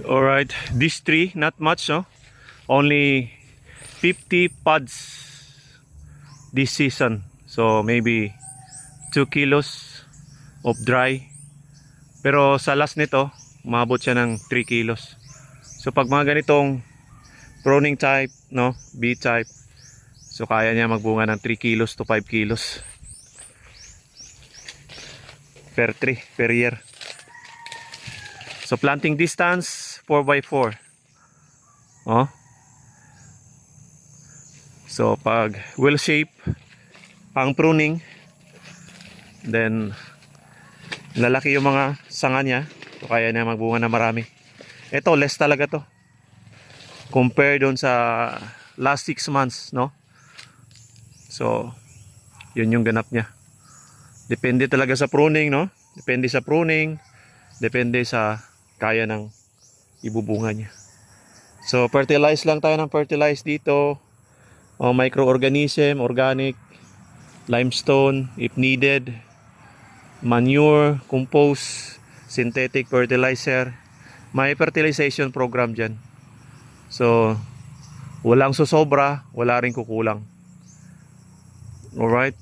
Alright, this tree, not much, no? Only 50 pods this season. So maybe 2 kilos of dry. Pero sa last nito, umabot siya ng 3 kilos. So pag mga ganitong pruning type, no? B type. So kaya niya magbunga ng 3 kilos to 5 kilos per tree, per year. So planting distance 4x4. Oh. So pag well shape pang pruning, then lalaki yung mga sanga niya. So kaya niya magbunga na marami. Ito less talaga to compare doon sa last 6 months, no? So yun yung ganap niya. Depende talaga sa pruning, no? Depende sa pruning, depende sa kaya ng ibubunga niya. So fertilize lang tayo ng fertilize dito. Microorganism, organic, limestone if needed, manure, compost, synthetic fertilizer. May fertilization program dyan. So walang susobra, wala rin kukulang. Alright.